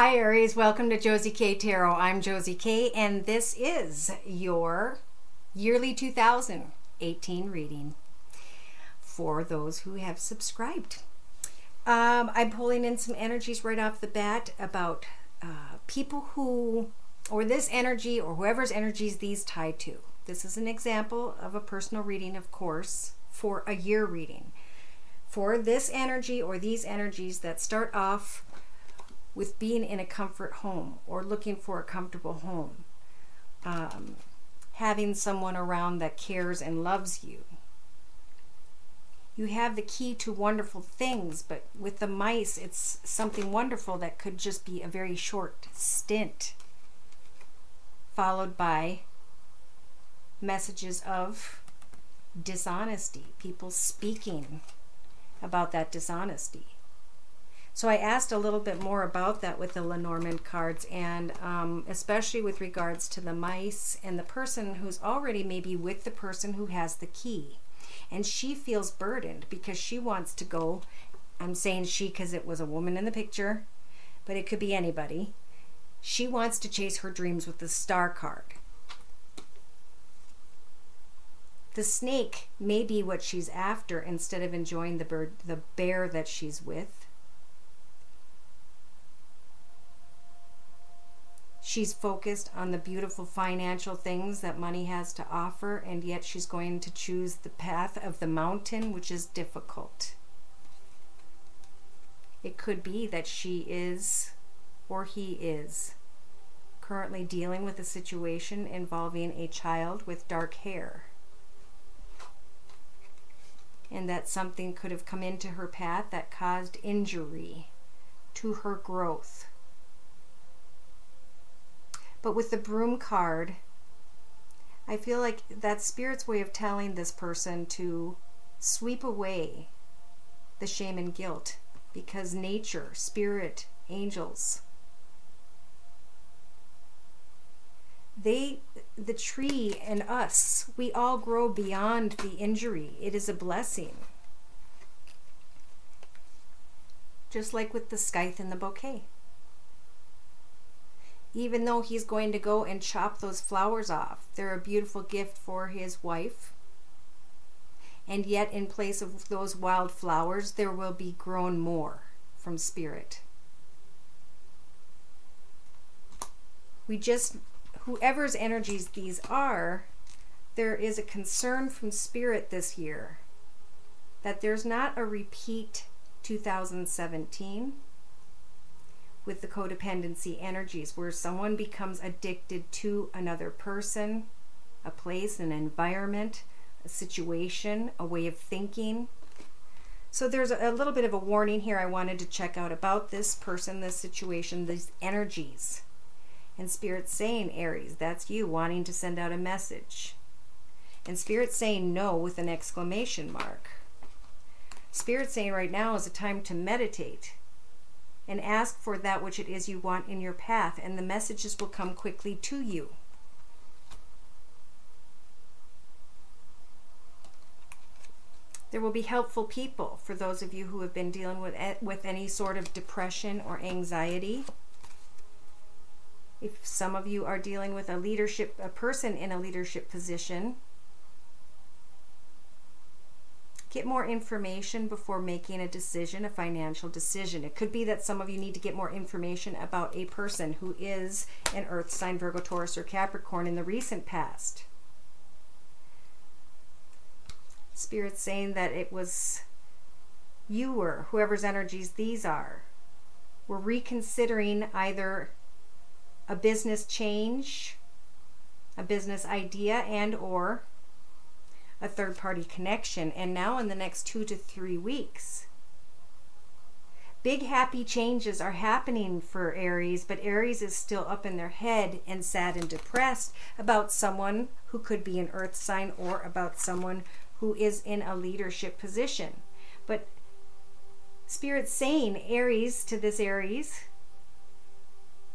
Hi Aries, welcome to Josie K Tarot. I'm Josie K and this is your yearly 2018 reading for those who have subscribed. I'm pulling in some energies right off the bat about people who, or this energy, or whoever's energies these tie to. This is an example of a personal reading, of course, for a year reading. For this energy or these energies that start off with being in a comfort home or looking for a comfortable home, having someone around that cares and loves you. You have the key to wonderful things, but with the mice, it's something wonderful that could just be a very short stint, followed by messages of dishonesty, people speaking about that dishonesty. So I asked a little bit more about that with the Lenormand cards, and especially with regards to the mice and the person who's already maybe with the person who has the key. And she feels burdened because she wants to go, I'm saying she because it was a woman in the picture, but it could be anybody. She wants to chase her dreams with the Star card. The snake may be what she's after instead of enjoying the bear that she's with. She's focused on the beautiful financial things that money has to offer, and yet she's going to choose the path of the mountain, which is difficult. It could be that she is, or he is, currently dealing with a situation involving a child with dark hair. And that something could have come into her path that caused injury to her growth. But with the Broom card, I feel like that's Spirit's way of telling this person to sweep away the shame and guilt, because nature, spirit, angels, the tree and us, we all grow beyond the injury. It is a blessing. Just like with the scythe and the bouquet. Even though he's going to go and chop those flowers off, they're a beautiful gift for his wife. And yet in place of those wild flowers, there will be grown more from Spirit. Whoever's energies these are, there is a concern from Spirit this year that there's not a repeat 2017 with the codependency energies where someone becomes addicted to another person, a place, an environment, a situation, a way of thinking. So there's a little bit of a warning here I wanted to check out about this person, this situation, these energies. And Spirit's saying, Aries, that's you wanting to send out a message. And Spirit's saying no with an exclamation mark. Spirit's saying right now is a time to meditate and ask for that which it is you want in your path, and the messages will come quickly to you. There will be helpful people for those of you who have been dealing with any sort of depression or anxiety. If some of you are dealing with a person in a leadership position, get more information before making a decision, a financial decision. It could be that some of you need to get more information about a person who is an Earth sign, Virgo, Taurus, or Capricorn in the recent past. Spirit's saying that it was you, or whoever's energies these are, were reconsidering either a business change, a business idea, and or a third-party connection. And now in the next 2 to 3 weeks, big happy changes are happening for Aries, but Aries is still up in their head and sad and depressed about someone who could be an Earth sign or about someone who is in a leadership position. But Spirit's saying, Aries, to this Aries,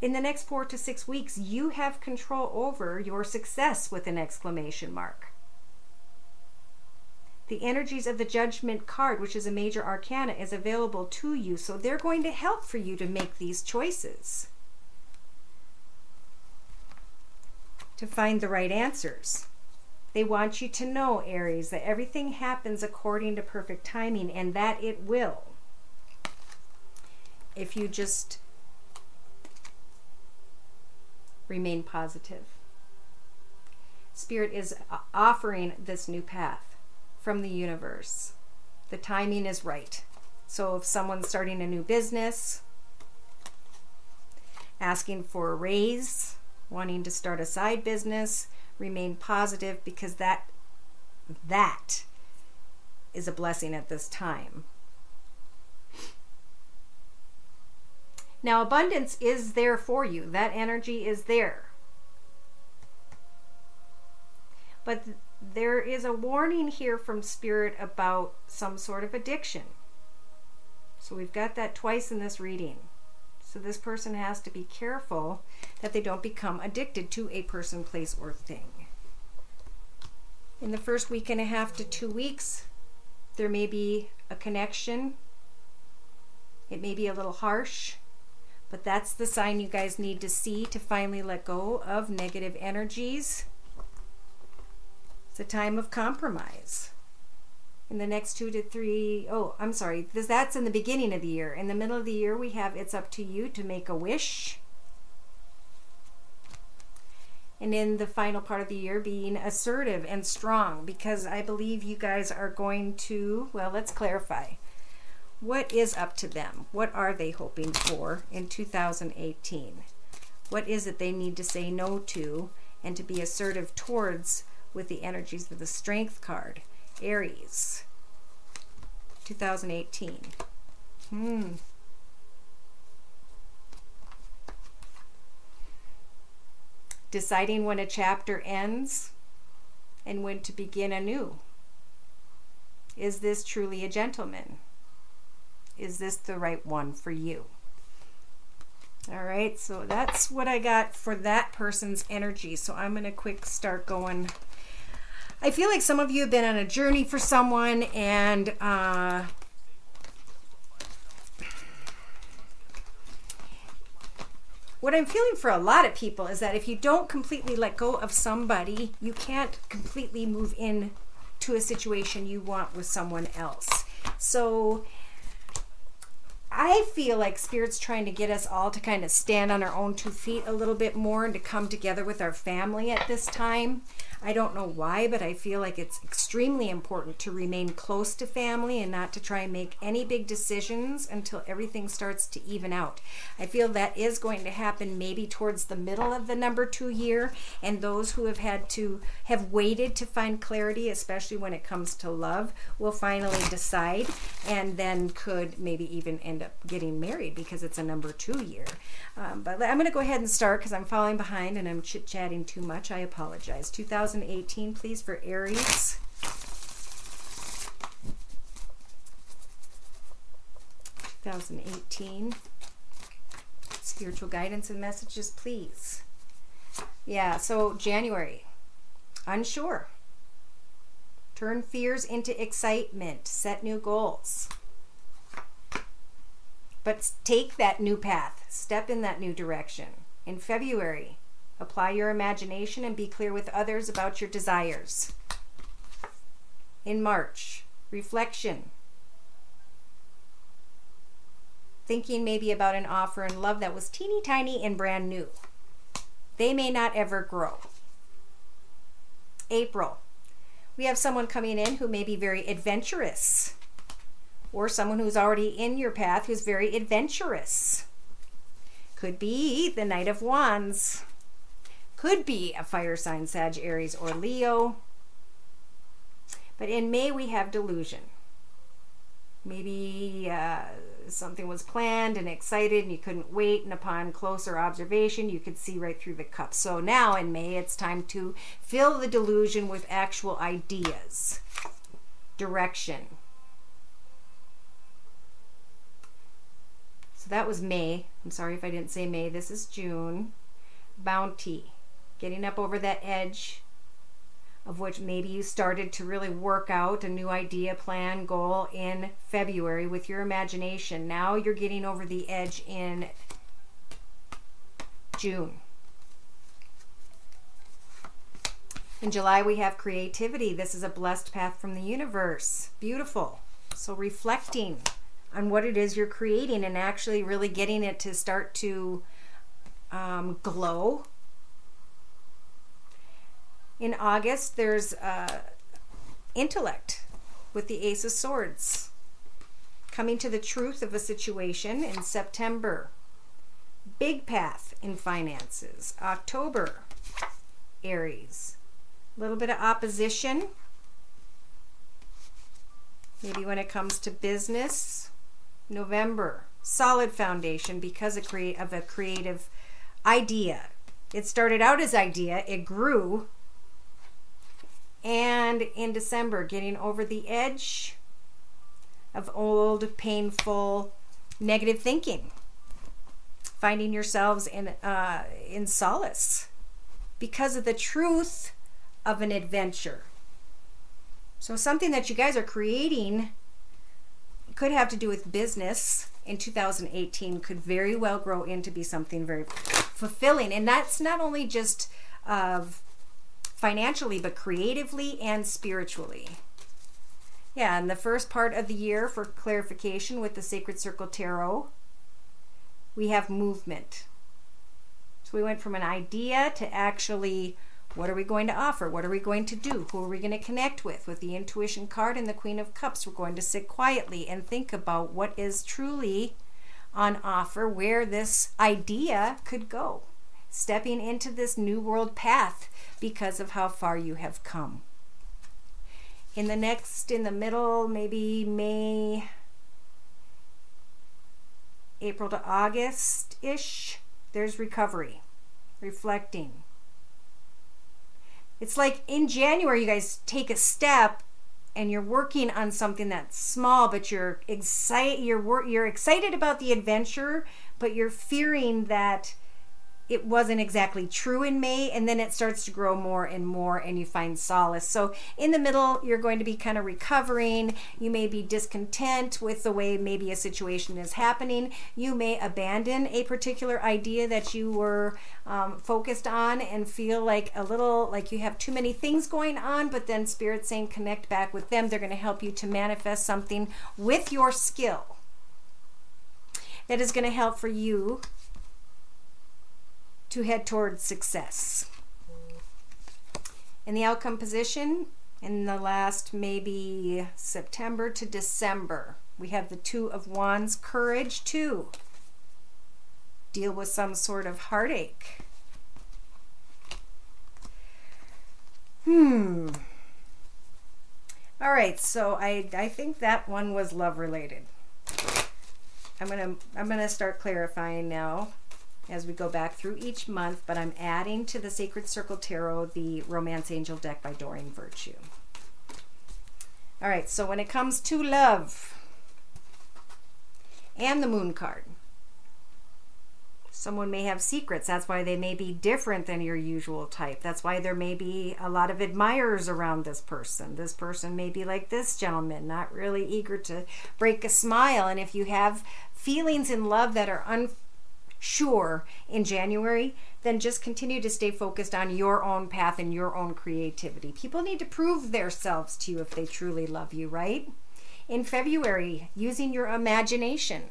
in the next 4 to 6 weeks, you have control over your success with an exclamation mark. The energies of the Judgment card, which is a major arcana, is available to you. So they're going to help for you to make these choices. to find the right answers. They want you to know, Aries, that everything happens according to perfect timing, and that it will. If you just remain positive. Spirit is offering this new path from the universe. The timing is right. So if someone's starting a new business, asking for a raise, wanting to start a side business, remain positive, because that is a blessing at this time. Now, abundance is there for you. That energy is there. But there is a warning here from Spirit about some sort of addiction. So we've got that twice in this reading. So this person has to be careful that they don't become addicted to a person, place, or thing. In the first week and a half to 2 weeks, there may be a connection. It may be a little harsh, but that's the sign you guys need to see to finally let go of negative energies. It's a time of compromise. In the next 2 to 3, that's in the beginning of the year. In the middle of the year, we have it's up to you to make a wish. And in the final part of the year, being assertive and strong, because I believe you guys are going to, well, let's clarify. What is up to them? What are they hoping for in 2018? What is it they need to say no to and to be assertive towards with the energies of the Strength card? Aries, 2018. Deciding when a chapter ends and when to begin anew. Is this truly a gentleman? Is this the right one for you? All right, so that's what I got for that person's energy. So I'm going to start going. I feel like some of you have been on a journey for someone, and what I'm feeling for a lot of people is that if you don't completely let go of somebody, you can't completely move in to a situation you want with someone else. So I feel like Spirit's trying to get us all to kind of stand on our own 2 feet a little bit more and to come together with our family at this time. I don't know why, but I feel like it's extremely important to remain close to family and not to try and make any big decisions until everything starts to even out. I feel that is going to happen maybe towards the middle of the number 2 year, and those who have waited to find clarity, especially when it comes to love, will finally decide, and then could maybe even end up getting married because it's a number 2 year. But I'm going to go ahead and start because I'm falling behind and I'm chit-chatting too much. I apologize. 2018, please, for Aries. Spiritual guidance and messages, please. Yeah, so January. Unsure. Turn fears into excitement. Set new goals. But take that new path. Step in that new direction. In February, apply your imagination and be clear with others about your desires. In March, reflection. Thinking maybe about an offer in love that was teeny tiny and brand new. They may not ever grow. April, we have someone coming in who may be very adventurous, or someone who's already in your path who's very adventurous. Could be the Knight of Wands. Could be a fire sign, Sag, Aries, or Leo. But in May, we have delusion. Maybe something was planned and excited and you couldn't wait, and upon closer observation, you could see right through the cup. So now in May, it's time to fill the delusion with actual ideas, direction. So that was May. I'm sorry if I didn't say May. This is June. Bounty. Getting up over that edge of which maybe you started to really work out a new idea, plan, goal in February with your imagination. Now you're getting over the edge in June. In July, we have creativity. This is a blessed path from the universe. Beautiful. So reflecting on what it is you're creating and actually really getting it to start to glow. In August, there's intellect with the Ace of Swords. Coming to the truth of a situation. In September, big path in finances. October, Aries. A little bit of opposition. Maybe when it comes to business. November, solid foundation because of a creative idea. It started out as idea, it grew. And in December, getting over the edge of old, painful, negative thinking. Finding yourselves in solace because of the truth of an adventure. So something that you guys are creating could have to do with business in 2018, could very well grow into be something very fulfilling. And that's not only just financially, but creatively and spiritually. Yeah, and the first part of the year, for clarification with the Sacred Circle Tarot, we have movement. So we went from an idea to actually, what are we going to offer? What are we going to do? Who are we going to connect with? With the Intuition card and the Queen of Cups, we're going to sit quietly and think about what is truly on offer, where this idea could go. Stepping into this new world path because of how far you have come. In the middle, maybe May, April to August-ish, there's recovery, reflecting. It's like in January, you guys take a step and you're working on something that's small, but you're excited about the adventure, but you're fearing that it wasn't exactly true in May, and then it starts to grow more and more and you find solace. So in the middle, you're going to be kind of recovering. You may be discontent with the way maybe a situation is happening. You may abandon a particular idea that you were focused on and feel like a little like you have too many things going on, but then Spirit's saying connect back with them. They're going to help you to manifest something with your skill that is going to help for you to head towards success. In the outcome position, in the last maybe September to December, we have the Two of Wands, courage to deal with some sort of heartache. All right, so I think that one was love related. I'm gonna start clarifying now as we go back through each month, but I'm adding to the Sacred Circle Tarot the Romance Angel deck by Doreen Virtue. All right, so when it comes to love and the Moon card, someone may have secrets. That's why they may be different than your usual type. That's why there may be a lot of admirers around this person. This person may be like this gentleman, not really eager to break a smile. And if you have feelings in love that are unsure in January, then just continue to stay focused on your own path and your own creativity. People need to prove themselves to you if they truly love you, right? In February, using your imagination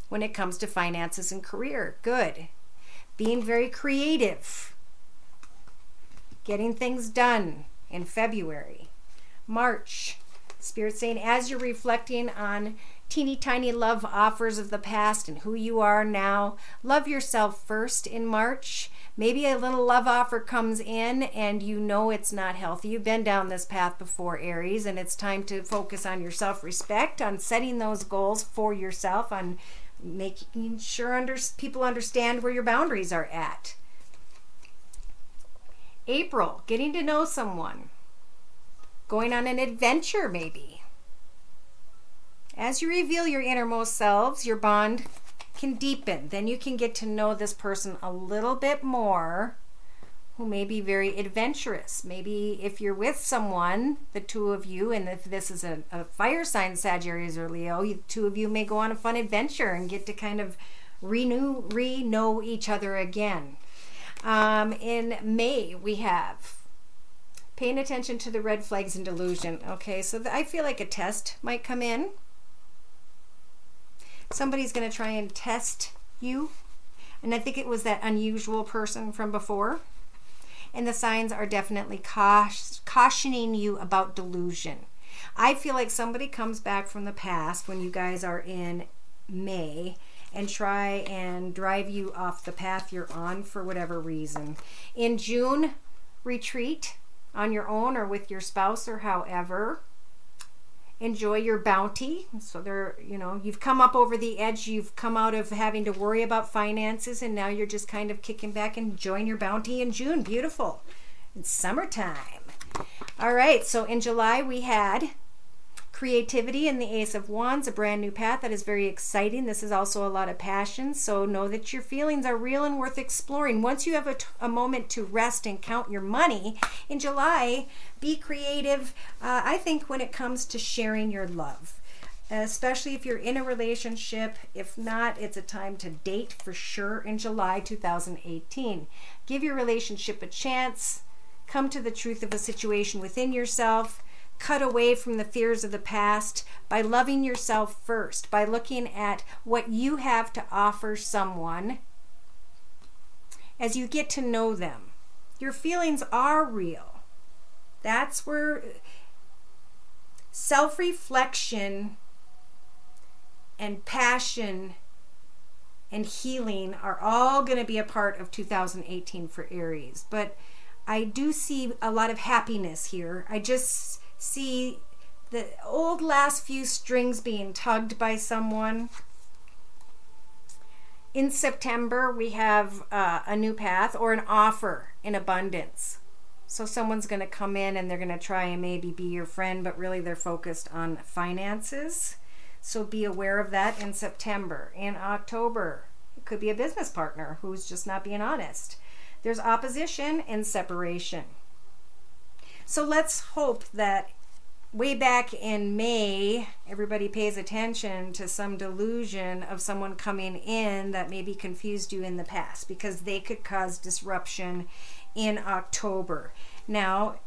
when it comes to finances and career. Good. Being very creative. Getting things done in February. March, Spirit saying as you're reflecting on teeny tiny love offers of the past and who you are now, love yourself first in March. Maybe a little love offer comes in and you know it's not healthy. You've been down this path before, Aries, and it's time to focus on your self-respect, on setting those goals for yourself, on making sure people understand where your boundaries are at. April, getting to know someone. Going on an adventure, maybe. As you reveal your innermost selves, your bond can deepen. Then you can get to know this person a little bit more, who may be very adventurous. Maybe if you're with someone, the two of you, and if this is a fire sign, Sagittarius or Leo, the two of you may go on a fun adventure and get to kind of re-know each other again. In May, we have Paying attention to the red flags and delusion. Okay, so I feel like a test might come in. Somebody's going to try and test you. And I think it was that unusual person from before. And the signs are definitely cautioning you about delusion. I feel like somebody comes back from the past when you guys are in May and try and drive you off the path you're on for whatever reason. In June, retreat on your own or with your spouse or however. Enjoy your bounty. So there, you know, you've come up over the edge. You've come out of having to worry about finances, and now you're just kind of kicking back and enjoying your bounty in June. Beautiful. It's summertime. All right, so in July we had creativity and the Ace of Wands, a brand new path that is very exciting. This is also a lot of passion, so know that your feelings are real and worth exploring. Once you have a moment to rest and count your money, in July, be creative, I think, when it comes to sharing your love, especially if you're in a relationship. If not, it's a time to date for sure in July 2018. Give your relationship a chance. Come to the truth of a situation within yourself. Cut away from the fears of the past by loving yourself first, by looking at what you have to offer someone as you get to know them. Your feelings are real. That's where self-reflection and passion and healing are all going to be a part of 2018 for Aries. But I do see a lot of happiness here. I just see the old last few strings being tugged by someone. In September, we have a new path or an offer in abundance. So someone's going to come in and they're going to try and maybe be your friend, but really they're focused on finances. So be aware of that in September. In October, it could be a business partner who's just not being honest. There's opposition and separation. So let's hope that way back in May, everybody pays attention to some delusion of someone coming in that maybe confused you in the past, because they could cause disruption in October. Now,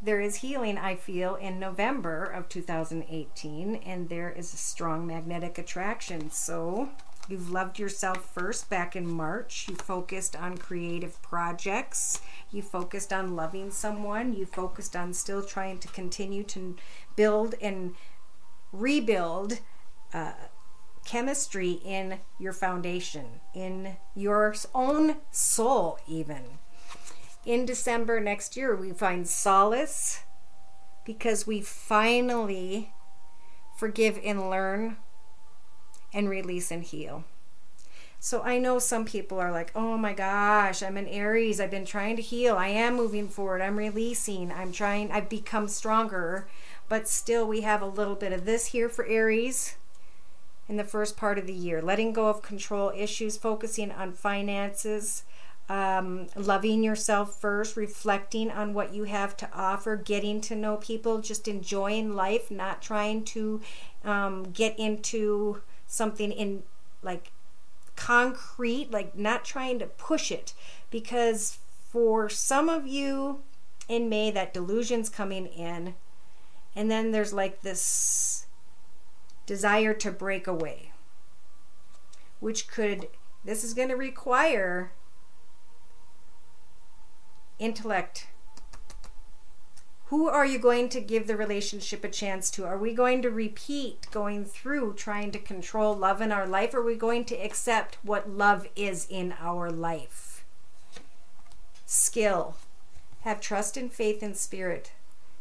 there is healing, I feel, in November of 2018, and there is a strong magnetic attraction. So you've loved yourself first back in March. You focused on creative projects. You focused on loving someone. You focused on still trying to continue to build and rebuild chemistry in your foundation, in your own soul even. In December next year, we find solace because we finally forgive and learn and release and heal. So I know some people are like, oh my gosh, I'm an Aries. I've been trying to heal. I am moving forward. I'm releasing. I've become stronger. But still, we have a little bit of this here for Aries in the first part of the year. Letting go of control issues, focusing on finances, loving yourself first, reflecting on what you have to offer, getting to know people, just enjoying life, not trying to get into something in like concrete, like not trying to push it, because for some of you in May, that delusion's coming in, and then there's like this desire to break away, this is going to require intellect. Who are you going to give the relationship a chance to? Are we going to repeat going through trying to control love in our life? Or are we going to accept what love is in our life? Skill. Have trust and faith in spirit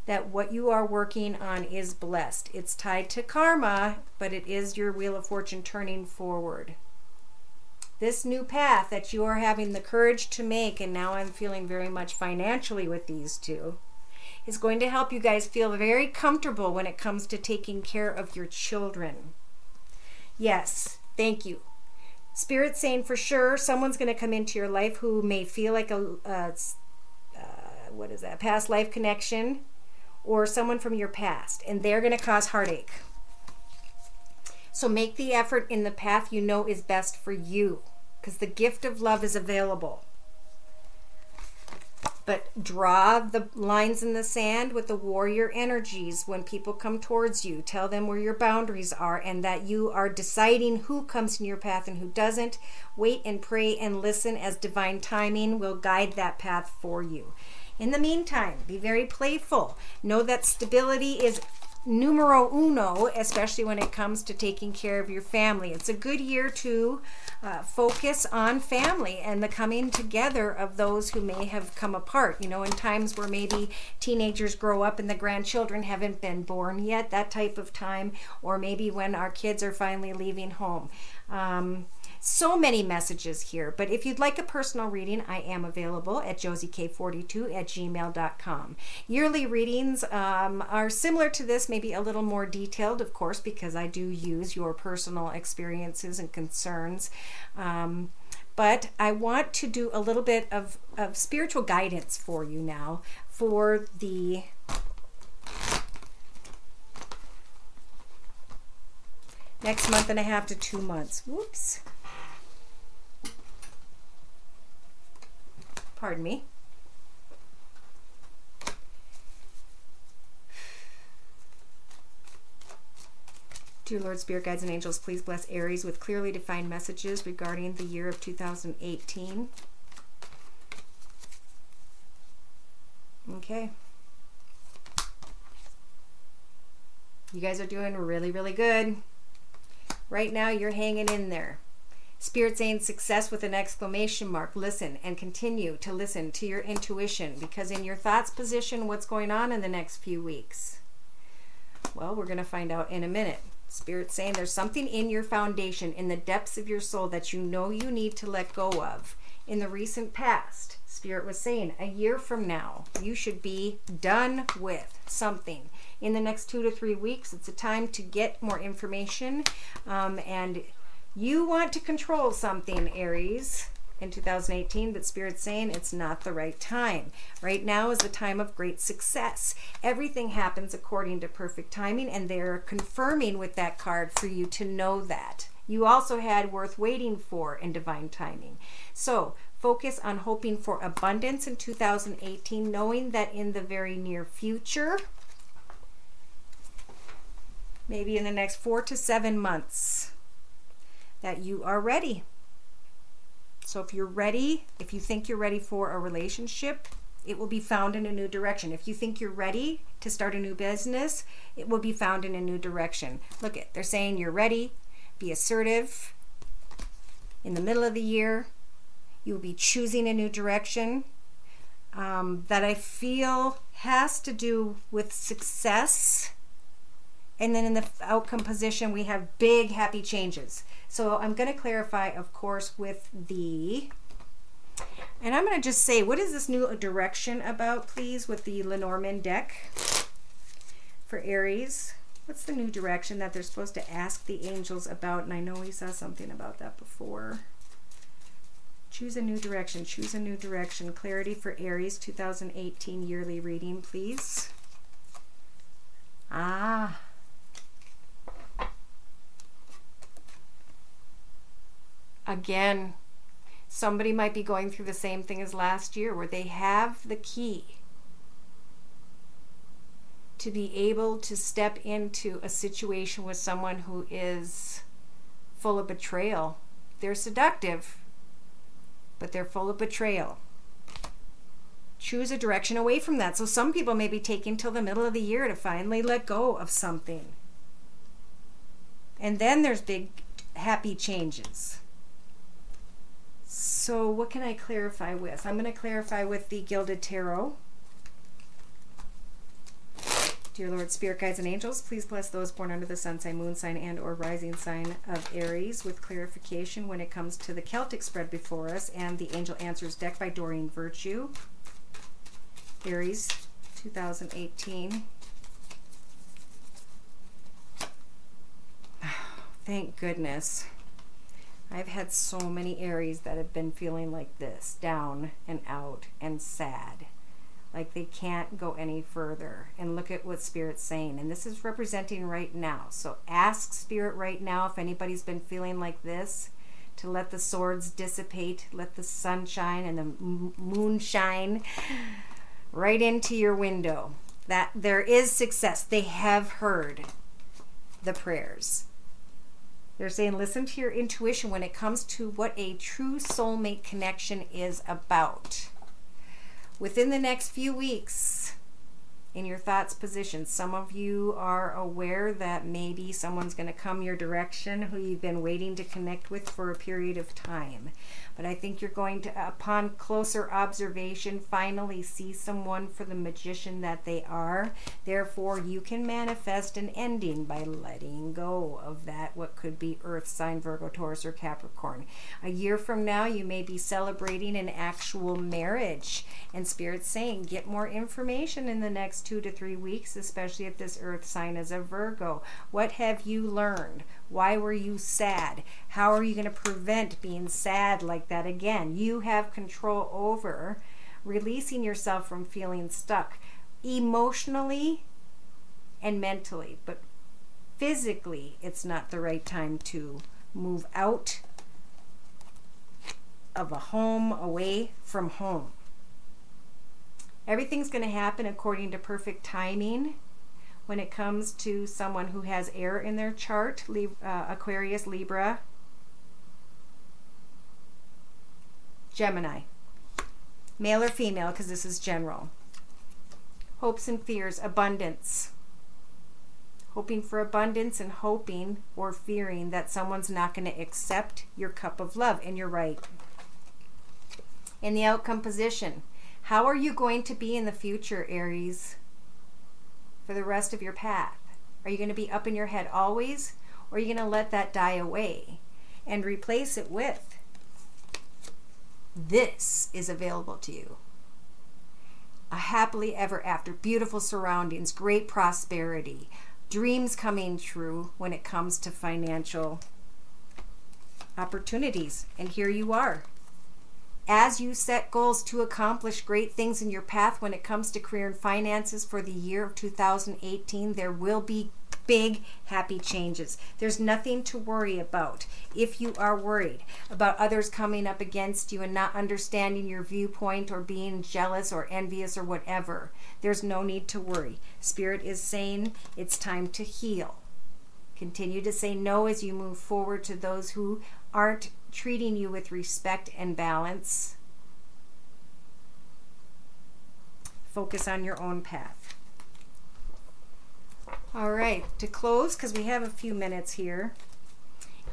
that what you are working on is blessed. It's tied to karma, but it is your wheel of fortune turning forward. This new path that you are having the courage to make, and now I'm feeling very much financially with these two, is going to help you guys feel very comfortable when it comes to taking care of your children. Yes, thank you. Spirit saying for sure someone's going to come into your life who may feel like a past life connection, or someone from your past, and they're going to cause heartache. So make the effort in the path you know is best for you, because the gift of love is available. But draw the lines in the sand with the warrior energies when people come towards you. Tell them where your boundaries are and that you are deciding who comes in your path and who doesn't. Wait and pray and listen as divine timing will guide that path for you. In the meantime, be very playful. Know that stability is numero uno, especially when it comes to taking care of your family. It's a good year to focus on family and the coming together of those who may have come apart. You know, in times where maybe teenagers grow up and the grandchildren haven't been born yet, that type of time, or maybe when our kids are finally leaving home. So many messages here, but if you'd like a personal reading, I am available at josiek42@gmail.com. Yearly readings are similar to this, maybe a little more detailed, of course, because I do use your personal experiences and concerns. But I want to do a little bit of spiritual guidance for you now for the next month and a half to 2 months. Whoops. Pardon me. Dear Lord, Spirit Guides and Angels, please bless Aries with clearly defined messages regarding the year of 2018. Okay. You guys are doing really, really good. Right now, you're hanging in there. Spirit saying success with an exclamation mark. Listen and continue to listen to your intuition, because in your thoughts position, what's going on in the next few weeks? Well, we're going to find out in a minute. Spirit saying there's something in your foundation, in the depths of your soul, that you know you need to let go of. In the recent past, Spirit was saying a year from now, you should be done with something. In the next 2 to 3 weeks, it's a time to get more information, and you want to control something, Aries, in 2018, but Spirit's saying it's not the right time. Right now is the time of great success. Everything happens according to perfect timing, and they're confirming with that card for you to know that. You also had worth waiting for in divine timing. So focus on hoping for abundance in 2018, knowing that in the very near future, maybe in the next 4 to 7 months, that you are ready. So if you're ready, if you think you're ready for a relationship, it will be found in a new direction. If you think you're ready to start a new business, it will be found in a new direction. Look at, they're saying you're ready. Be assertive. In the middle of the year, you will be choosing a new direction that I feel has to do with success. And then in the outcome position, we have big, happy changes. So I'm going to clarify, of course, with the, and I'm going to just say, what is this new direction about, please, with the Lenormand deck for Aries? What's the new direction that they're supposed to ask the angels about? And I know we saw something about that before. Choose a new direction. Choose a new direction. Clarity for Aries 2018 yearly reading, please. Ah. Again, somebody might be going through the same thing as last year, where they have the key to be able to step into a situation with someone who is full of betrayal. They're seductive, but they're full of betrayal. Choose a direction away from that. So some people may be taking till the middle of the year to finally let go of something. And then there's big, happy changes. So what can I clarify with? I'm going to clarify with the Gilded Tarot. Dear Lord, Spirit Guides and Angels, please bless those born under the sun sign, moon sign, and or rising sign of Aries with clarification when it comes to the Celtic spread before us and the Angel Answers deck by Doreen Virtue. Aries 2018. Thank goodness. I've had so many Aries that have been feeling like this, down and out and sad, like they can't go any further. And look at what Spirit's saying, and this is representing right now. So ask Spirit right now if anybody's been feeling like this, to let the swords dissipate, let the sun shine and the moon shine right into your window. That there is success. They have heard the prayers. They're saying listen to your intuition when it comes to what a true soulmate connection is about. Within the next few weeks, in your thoughts position, some of you are aware that maybe someone's going to come your direction who you've been waiting to connect with for a period of time. But I think you're going to, upon closer observation, finally see someone for the magician that they are. Therefore, you can manifest an ending by letting go of that, what could be Earth sign, Virgo, Taurus, or Capricorn. A year from now, you may be celebrating an actual marriage. And Spirit's saying, get more information in the next 2 to 3 weeks, especially if this Earth sign is a Virgo. What have you learned? Why were you sad? How are you going to prevent being sad like that again? You have control over releasing yourself from feeling stuck emotionally and mentally. But physically, it's not the right time to move out of a home, away from home. Everything's going to happen according to perfect timing. When it comes to someone who has air in their chart, Aquarius, Libra, Gemini, male or female, because this is general. Hopes and fears, abundance. Hoping for abundance and hoping or fearing that someone's not going to accept your cup of love, and you're right. In the outcome position, how are you going to be in the future, Aries? For the rest of your path? Are you going to be up in your head always? Or are you going to let that die away and replace it with this is available to you? A happily ever after, beautiful surroundings, great prosperity, dreams coming true when it comes to financial opportunities. And here you are. As you set goals to accomplish great things in your path when it comes to career and finances for the year of 2018, there will be big, happy changes. There's nothing to worry about. If you are worried about others coming up against you and not understanding your viewpoint or being jealous or envious or whatever, there's no need to worry. Spirit is saying it's time to heal. Continue to say no as you move forward to those who aren't treating you with respect and balance. Focus on your own path. All right, to close, because we have a few minutes here.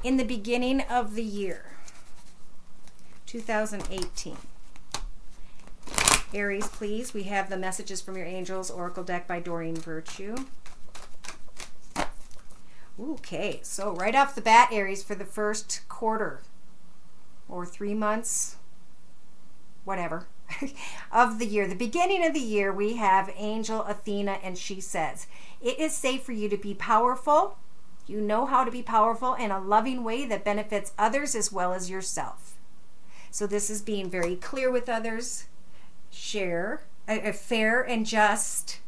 In the beginning of the year, 2018. Aries, please. We have the Messages from Your Angels Oracle deck by Doreen Virtue. Okay, so right off the bat, Aries, for the first quarter or 3 months, whatever, of the year, the beginning of the year, we have Angel Athena, and she says, it is safe for you to be powerful. You know how to be powerful in a loving way that benefits others as well as yourself. So this is being very clear with others, share, fair and just,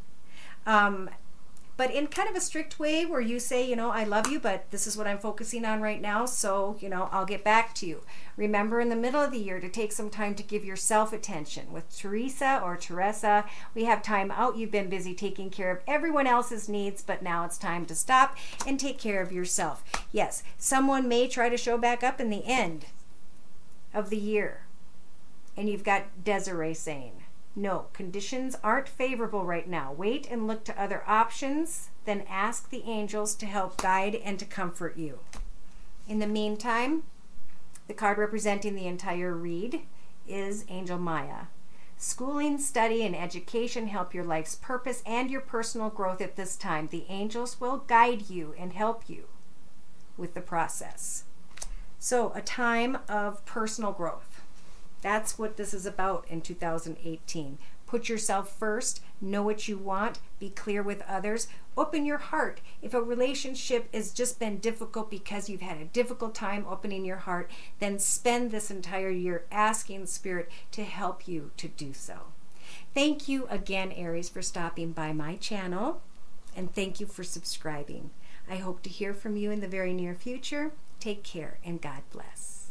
but in kind of a strict way where you say, you know, I love you, but this is what I'm focusing on right now, so, you know, I'll get back to you. Remember in the middle of the year to take some time to give yourself attention. With Teresa or Teresa, we have time out. You've been busy taking care of everyone else's needs, but now it's time to stop and take care of yourself. Yes, someone may try to show back up in the end of the year. And you've got Desiree saying, no, conditions aren't favorable right now. Wait and look to other options, then ask the angels to help guide and to comfort you. In the meantime, the card representing the entire read is Angel Maya. Schooling, study, and education help your life's purpose and your personal growth at this time. The angels will guide you and help you with the process. So, a time of personal growth. That's what this is about in 2018. Put yourself first, know what you want, be clear with others, open your heart. If a relationship has just been difficult because you've had a difficult time opening your heart, then spend this entire year asking Spirit to help you to do so. Thank you again, Aries, for stopping by my channel, and thank you for subscribing. I hope to hear from you in the very near future. Take care, and God bless.